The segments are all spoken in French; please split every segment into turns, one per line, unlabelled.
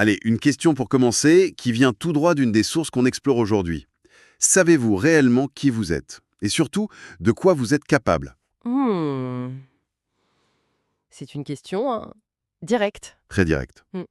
Allez, une question pour commencer, qui vient tout droit d'une des sources qu'on explore aujourd'hui. Savez-vous réellement qui vous êtes? Et surtout, de quoi vous êtes capable?
Hmm. C'est une question directe.
Très direct.
Hmm.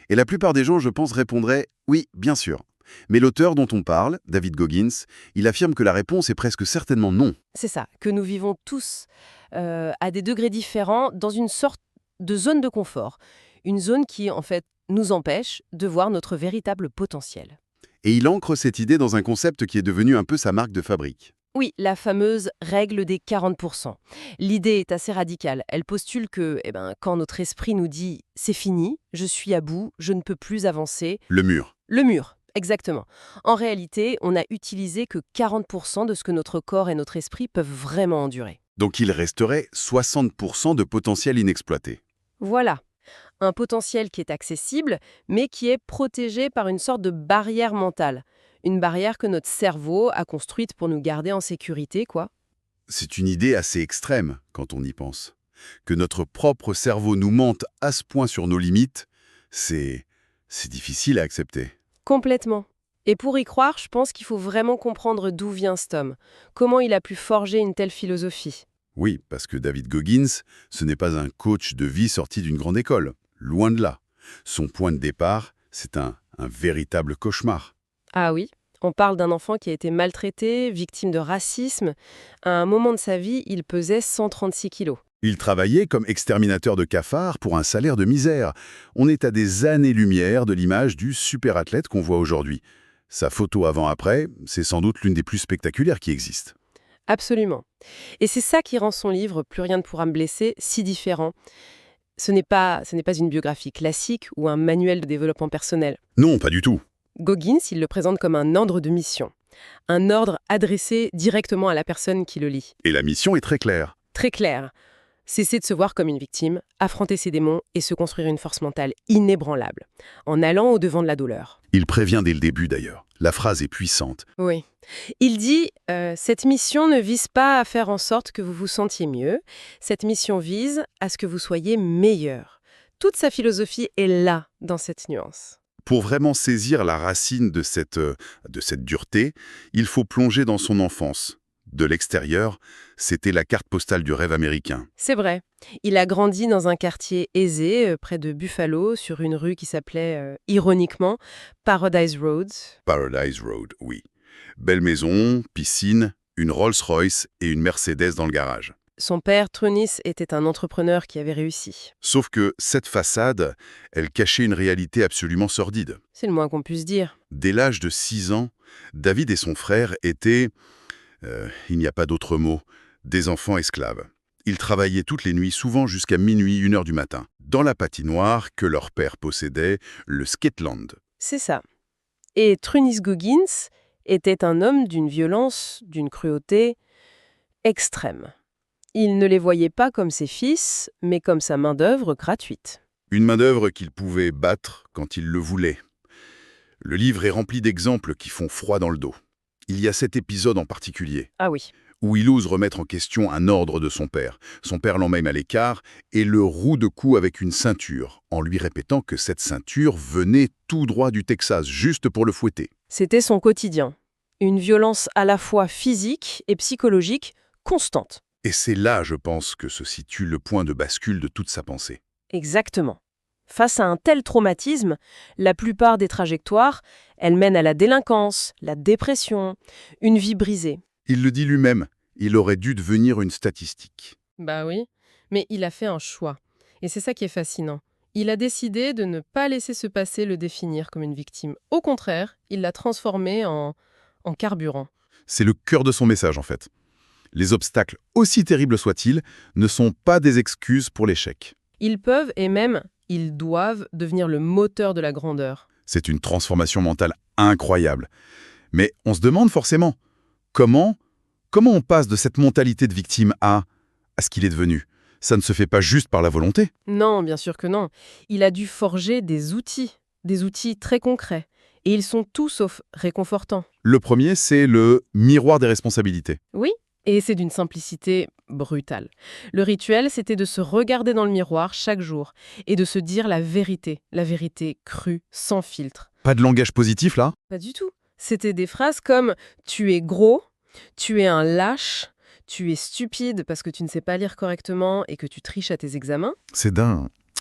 Et la plupart des gens, je pense, répondraient oui, bien sûr. Mais l'auteur dont on parle, David Goggins, il affirme que la réponse est presque certainement non.
C'est ça, que nous vivons tous à des degrés différents dans une sorte de zone de confort. Une zone qui, en fait, nous empêche de voir notre véritable potentiel.
Et il ancre cette idée dans un concept qui est devenu un peu sa marque de fabrique.
Oui, la fameuse règle des 40%. L'idée est assez radicale. Elle postule que, quand notre esprit nous dit « c'est fini, je suis à bout, je ne peux plus avancer »,
Le mur.
le mur, exactement. En réalité, on n'a utilisé que 40% de ce que notre corps et notre esprit peuvent vraiment endurer.
Donc il resterait 60% de potentiel inexploité.
Voilà, un potentiel qui est accessible, mais qui est protégé par une sorte de barrière mentale. Une barrière que notre cerveau a construite pour nous garder en sécurité, quoi.
C'est une idée assez extrême quand on y pense. Que notre propre cerveau nous mente à ce point sur nos limites, c'est difficile à accepter.
Complètement. Et pour y croire, je pense qu'il faut vraiment comprendre d'où vient cet homme, comment il a pu forger une telle philosophie.
Oui, parce que David Goggins, ce n'est pas un coach de vie sorti d'une grande école. Loin de là. Son point de départ, c'est un véritable cauchemar.
Ah oui, on parle d'un enfant qui a été maltraité, victime de racisme. À un moment de sa vie, il pesait 136 kilos.
Il travaillait comme exterminateur de cafards pour un salaire de misère. On est à des années-lumière de l'image du super-athlète qu'on voit aujourd'hui. Sa photo avant-après, c'est sans doute l'une des plus spectaculaires qui existent.
Absolument. Et c'est ça qui rend son livre Plus rien ne pourra me blesser si différent. Ce n'est pas une biographie classique ou un manuel de développement personnel.
Non, pas du tout.
Goggins, il le présente comme un ordre de mission. Un ordre adressé directement à la personne qui le lit.
Et la mission est très claire.
Très clair. Cesser de se voir comme une victime, affronter ses démons et se construire une force mentale inébranlable, en allant au-devant de la douleur.
Il prévient dès le début d'ailleurs. La phrase est puissante.
Oui. Il dit cette mission ne vise pas à faire en sorte que vous vous sentiez mieux, cette mission vise à ce que vous soyez meilleur. Toute sa philosophie est là, dans cette nuance.
Pour vraiment saisir la racine de cette dureté, il faut plonger dans son enfance. De l'extérieur, c'était la carte postale du rêve américain.
C'est vrai. Il a grandi dans un quartier aisé, près de Buffalo, sur une rue qui s'appelait, ironiquement, Paradise Road.
Paradise Road, oui. Belle maison, piscine, une Rolls-Royce et une Mercedes dans le garage.
Son père, Tronis, était un entrepreneur qui avait réussi.
Sauf que cette façade, elle cachait une réalité absolument sordide.
C'est le moins qu'on puisse dire.
Dès l'âge de 6 ans, David et son frère étaient, il n'y a pas d'autre mot, des enfants esclaves. Ils travaillaient toutes les nuits, souvent jusqu'à minuit, 1 heure du matin, dans la patinoire que leur père possédait, le Skateland.
C'est ça. Et Trunis Goggins était un homme d'une violence, d'une cruauté extrême. Il ne les voyait pas comme ses fils, mais comme sa main-d'œuvre gratuite.
Une main-d'œuvre qu'il pouvait battre quand il le voulait. Le livre est rempli d'exemples qui font froid dans le dos. Il y a cet épisode en particulier,
Ah oui.
où il ose remettre en question un ordre de son père. Son père l'emmène à l'écart et le roue de cou avec une ceinture, en lui répétant que cette ceinture venait tout droit du Texas, juste pour le fouetter.
C'était son quotidien. Une violence à la fois physique et psychologique constante.
Et c'est là, je pense, que se situe le point de bascule de toute sa pensée.
Exactement. Face à un tel traumatisme, la plupart des trajectoires, elles mènent à la délinquance, la dépression, une vie brisée.
Il le dit lui-même, il aurait dû devenir une statistique.
Bah oui, mais il a fait un choix. Et c'est ça qui est fascinant. Il a décidé de ne pas laisser ce passé le définir comme une victime. Au contraire, il l'a transformé en carburant.
C'est le cœur de son message, en fait. Les obstacles, aussi terribles soient-ils, ne sont pas des excuses pour l'échec.
Ils peuvent et même ils doivent devenir le moteur de la grandeur.
C'est une transformation mentale incroyable. Mais on se demande forcément, comment on passe de cette mentalité de victime à ce qu'il est devenu? Ça ne se fait pas juste par la volonté.
Non, bien sûr que non. Il a dû forger des outils très concrets. Et ils sont tout sauf réconfortants.
Le premier, c'est le miroir des responsabilités.
Oui, Et c'est d'une simplicité brutale. Le rituel, c'était de se regarder dans le miroir chaque jour et de se dire la vérité crue, sans filtre.
Pas de langage positif, là?
Pas du tout. C'était des phrases comme « tu es gros »,« tu es un lâche »,« tu es stupide parce que tu ne sais pas lire correctement et que tu triches à tes examens ».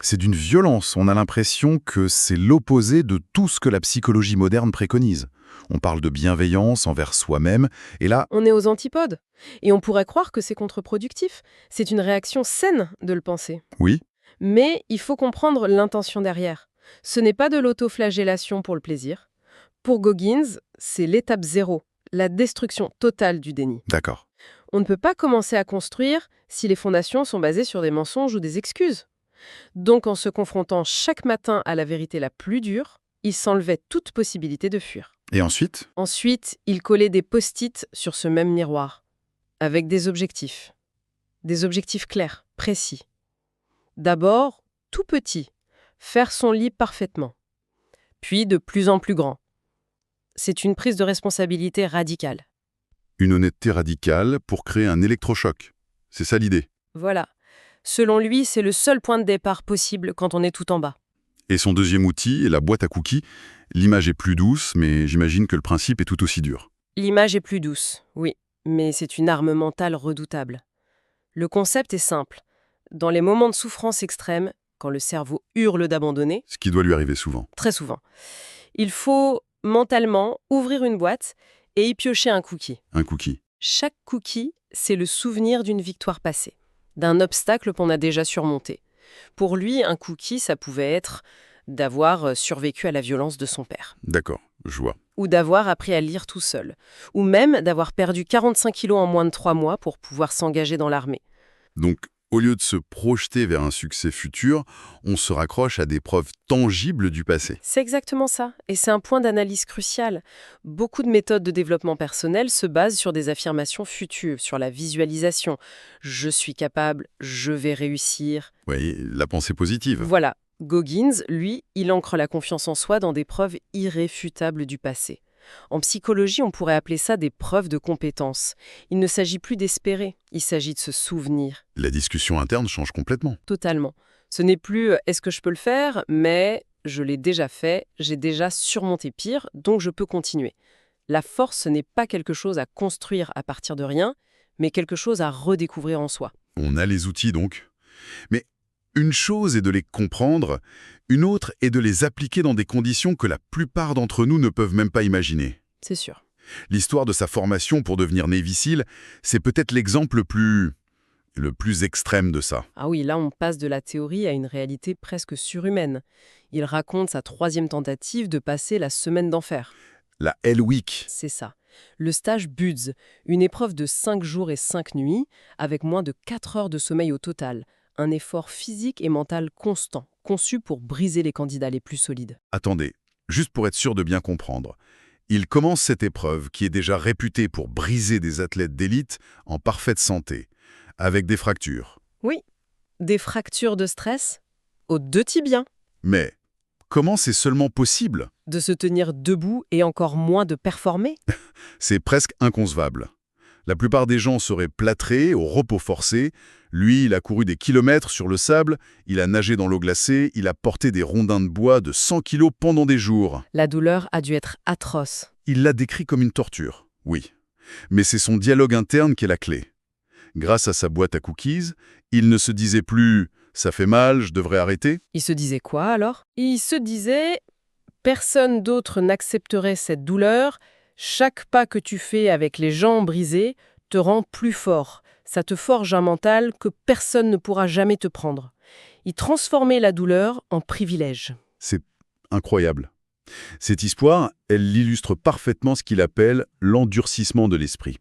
C'est d'une violence. On a l'impression que c'est l'opposé de tout ce que la psychologie moderne préconise. On parle de bienveillance envers soi-même, et là,
On est aux antipodes. Et on pourrait croire que c'est contre-productif. C'est une réaction saine de le penser.
oui,
Mais il faut comprendre l'intention derrière. Ce n'est pas de l'autoflagellation pour le plaisir. Pour Goggins, c'est l'étape zéro, la destruction totale du déni.
d'accord.
On ne peut pas commencer à construire si les fondations sont basées sur des mensonges ou des excuses. Donc en se confrontant chaque matin à la vérité la plus dure, il s'enlevait toute possibilité de fuir.
Et ensuite?
Ensuite, il collait des post-it sur ce même miroir, avec des objectifs. Des objectifs clairs, précis. D'abord, tout petit, faire son lit parfaitement. Puis de plus en plus grand. C'est une prise de responsabilité radicale.
Une honnêteté radicale pour créer un électrochoc. C'est ça l'idée.
Voilà. Selon lui, c'est le seul point de départ possible quand on est tout en bas.
Et son deuxième outil est la boîte à cookies. L'image est plus douce, mais j'imagine que le principe est tout aussi dur.
L'image est plus douce, oui, mais c'est une arme mentale redoutable. Le concept est simple. Dans les moments de souffrance extrême, quand le cerveau hurle d'abandonner,
Ce qui doit lui arriver souvent.
très souvent, il faut mentalement ouvrir une boîte et y piocher un cookie.
Un cookie.
Chaque cookie, c'est le souvenir d'une victoire passée, d'un obstacle qu'on a déjà surmonté. Pour lui, un cookie, ça pouvait être d'avoir survécu à la violence de son père,
D'accord, je vois.
ou d'avoir appris à lire tout seul, ou même d'avoir perdu 45 kilos en moins de 3 mois pour pouvoir s'engager dans l'armée.
Donc, au lieu de se projeter vers un succès futur, on se raccroche à des preuves tangibles du passé.
C'est exactement ça, et c'est un point d'analyse crucial. Beaucoup de méthodes de développement personnel se basent sur des affirmations futures, sur la visualisation. Je suis capable, je vais réussir.
Oui, la pensée positive.
Voilà. Goggins, lui, il ancre la confiance en soi dans des preuves irréfutables du passé. En psychologie, on pourrait appeler ça des preuves de compétence. Il ne s'agit plus d'espérer, il s'agit de se souvenir,
La discussion interne change complètement.
totalement. Ce n'est plus est-ce que je peux le faire, mais je l'ai déjà fait, j'ai déjà surmonté pire, donc je peux continuer. La force, ce n'est pas quelque chose à construire à partir de rien, mais quelque chose à redécouvrir en soi.
On a les outils donc. Mais une chose est de les comprendre, une autre est de les appliquer dans des conditions que la plupart d'entre nous ne peuvent même pas imaginer.
C'est sûr.
L'histoire de sa formation pour devenir Navy SEAL, c'est peut-être l'exemple le plus extrême de ça.
Ah oui, là on passe de la théorie à une réalité presque surhumaine. Il raconte sa 3e tentative de passer la semaine d'enfer.
La Hell Week.
C'est ça. Le stage BUDS, une épreuve de 5 jours et 5 nuits, avec moins de 4 heures de sommeil au total. Un effort physique et mental constant, conçu pour briser les candidats les plus solides.
Attendez, juste pour être sûr de bien comprendre. Il commence cette épreuve, qui est déjà réputée pour briser des athlètes d'élite en parfaite santé, avec des fractures.
Oui, des fractures de stress aux 2 tibias.
Mais comment c'est seulement possible?
De se tenir debout et encore moins de performer.
C'est presque inconcevable. La plupart des gens seraient plâtrés, au repos forcé. Lui, il a couru des kilomètres sur le sable, il a nagé dans l'eau glacée, il a porté des rondins de bois de 100 kilos pendant des jours.
La douleur a dû être atroce.
Il l'a décrit comme une torture, oui. Mais c'est son dialogue interne qui est la clé. Grâce à sa boîte à cookies, il ne se disait plus « ça fait mal, je devrais arrêter ».
Il se disait quoi alors? Il se disait « personne d'autre n'accepterait cette douleur. Chaque pas que tu fais avec les jambes brisées te rend plus fort. Ça te forge un mental que personne ne pourra jamais te prendre. » Il transformait la douleur en privilège.
C'est incroyable. Cette histoire, elle illustre parfaitement ce qu'il appelle l'endurcissement de l'esprit.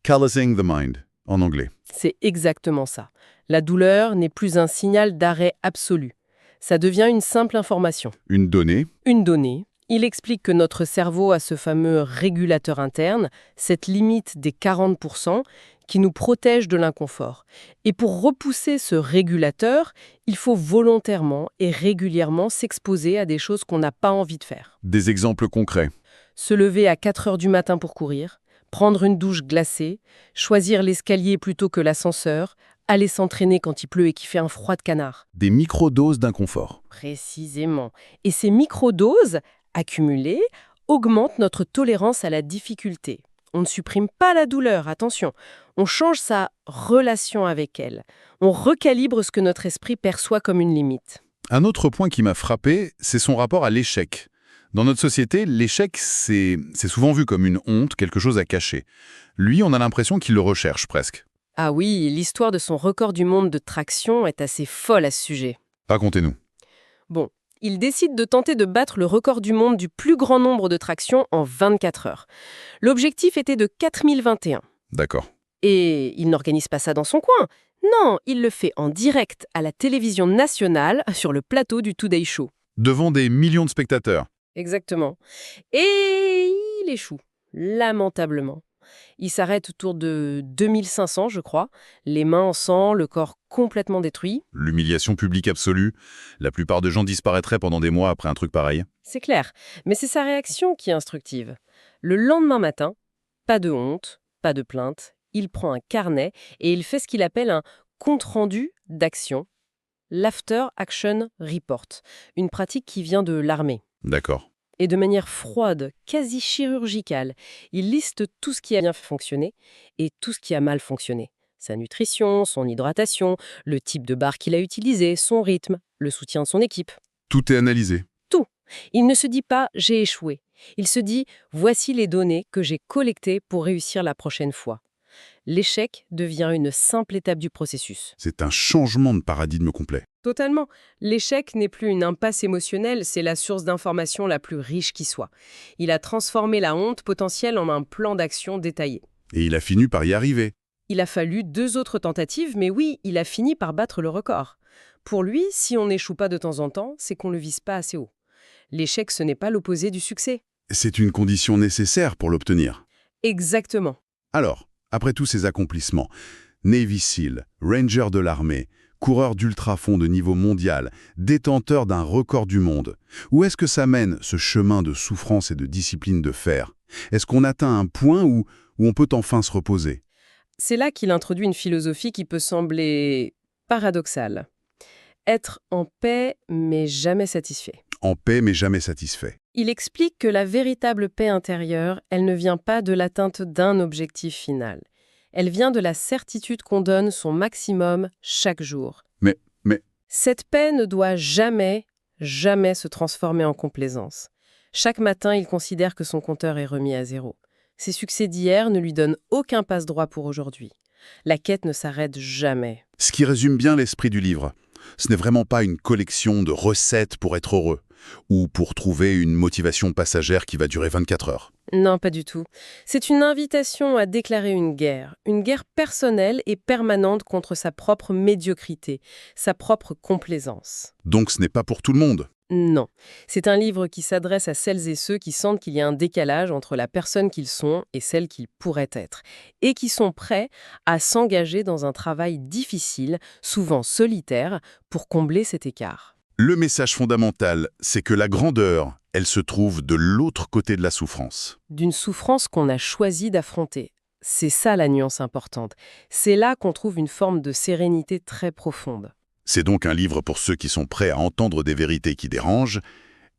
Callousing the mind, en anglais.
C'est exactement ça. La douleur n'est plus un signal d'arrêt absolu. Ça devient une simple information.
Une donnée,
Une donnée. Il explique que notre cerveau a ce fameux régulateur interne, cette limite des 40%, qui nous protège de l'inconfort. Et pour repousser ce régulateur, il faut volontairement et régulièrement s'exposer à des choses qu'on n'a pas envie de faire.
des exemples concrets.
Se lever à 4 heures du matin pour courir, Prendre une douche glacée, choisir l'escalier plutôt que l'ascenseur, aller s'entraîner quand il pleut et qu'il fait un froid de canard.
Des microdoses d'inconfort.
Précisément. Et ces microdoses, accumulées, augmentent notre tolérance à la difficulté. On ne supprime pas la douleur, attention. On change sa relation avec elle. On recalibre ce que notre esprit perçoit comme une limite.
Un autre point qui m'a frappé, c'est son rapport à l'échec. Dans notre société, l'échec, c'est souvent vu comme une honte, quelque chose à cacher. Lui, on a l'impression qu'il le recherche presque.
Ah oui, l'histoire de son record du monde de traction est assez folle à ce sujet.
Racontez-nous.
Bon, il décide de tenter de battre le record du monde du plus grand nombre de tractions en 24 heures. L'objectif était de 4021.
D'accord.
Et il n'organise pas ça dans son coin. Non, il le fait en direct à la télévision nationale sur le plateau du Today Show.
Devant des millions de spectateurs.
Exactement. Et il échoue, lamentablement. Il s'arrête autour de 2500, je crois, les mains en sang, le corps complètement détruit.
L'humiliation publique absolue. La plupart des gens disparaîtraient pendant des mois après un truc pareil.
C'est clair, mais c'est sa réaction qui est instructive. Le lendemain matin, pas de honte, pas de plainte, il prend un carnet et il fait ce qu'il appelle un compte-rendu d'action, l'After Action Report, une pratique qui vient de l'armée.
D'accord.
Et de manière froide, quasi chirurgicale, il liste tout ce qui a bien fonctionné et tout ce qui a mal fonctionné. Sa nutrition, son hydratation, le type de barre qu'il a utilisé, son rythme, le soutien de son équipe.
Tout est analysé.
Tout. Il ne se dit pas « j'ai échoué ». Il se dit « voici les données que j'ai collectées pour réussir la prochaine fois ». L'échec devient une simple étape du processus.
C'est un changement de paradigme complet.
Totalement. L'échec n'est plus une impasse émotionnelle, c'est la source d'information la plus riche qui soit. Il a transformé la honte potentielle en un plan d'action détaillé.
Et il a fini par y arriver.
Il a fallu 2 autres tentatives, mais oui, il a fini par battre le record. Pour lui, si on n'échoue pas de temps en temps, c'est qu'on ne le vise pas assez haut. L'échec, ce n'est pas l'opposé du succès.
C'est une condition nécessaire pour l'obtenir.
Exactement.
Alors, après tous ces accomplissements, Navy SEAL, Ranger de l'armée, coureur d'ultrafond de niveau mondial, détenteur d'un record du monde, où est-ce que ça mène, ce chemin de souffrance et de discipline de fer? Est-ce qu'on atteint un point où on peut enfin se reposer?
C'est là qu'il introduit une philosophie qui peut sembler paradoxale. Être en paix, mais jamais satisfait.
En paix mais jamais satisfait.
Il explique que la véritable paix intérieure, elle ne vient pas de l'atteinte d'un objectif final. Elle vient de la certitude qu'on donne son maximum chaque jour.
Mais...
Cette paix ne doit jamais se transformer en complaisance. Chaque matin, il considère que son compteur est remis à zéro. Ses succès d'hier ne lui donnent aucun passe-droit pour aujourd'hui. La quête ne s'arrête jamais.
Ce qui résume bien l'esprit du livre. Ce n'est vraiment pas une collection de recettes pour être heureux, ou pour trouver une motivation passagère qui va durer 24 heures.
Non, pas du tout. C'est une invitation à déclarer une guerre personnelle et permanente contre sa propre médiocrité, sa propre complaisance.
Donc ce n'est pas pour tout le monde.
Non, c'est un livre qui s'adresse à celles et ceux qui sentent qu'il y a un décalage entre la personne qu'ils sont et celle qu'ils pourraient être, et qui sont prêts à s'engager dans un travail difficile, souvent solitaire, pour combler cet écart.
Le message fondamental, c'est que la grandeur, elle se trouve de l'autre côté de la souffrance.
D'une souffrance qu'on a choisi d'affronter. C'est ça la nuance importante. C'est là qu'on trouve une forme de sérénité très profonde.
C'est donc un livre pour ceux qui sont prêts à entendre des vérités qui dérangent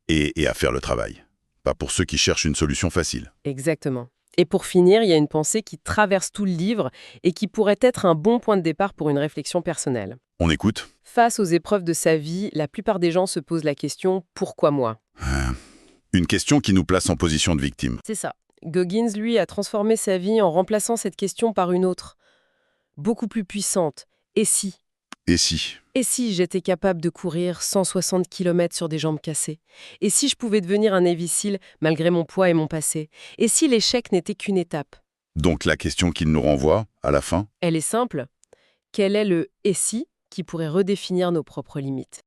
et à faire le travail. Pas pour ceux qui cherchent une solution facile.
Exactement. Et pour finir, il y a une pensée qui traverse tout le livre et qui pourrait être un bon point de départ pour une réflexion personnelle.
On écoute.
Face aux épreuves de sa vie, la plupart des gens se posent la question « Pourquoi moi ?»
Une question qui nous place en position de victime.
C'est ça. Goggins, lui, a transformé sa vie en remplaçant cette question par une autre, beaucoup plus puissante. Et si ?
Et si?
Et si j'étais capable de courir 160 km sur des jambes cassées? Et si je pouvais devenir un Navy SEAL malgré mon poids et mon passé? Et si l'échec n'était qu'une étape?
Donc la question qu'il nous renvoie, à la fin?
Elle est simple. Quel est le « et si » qui pourrait redéfinir nos propres limites?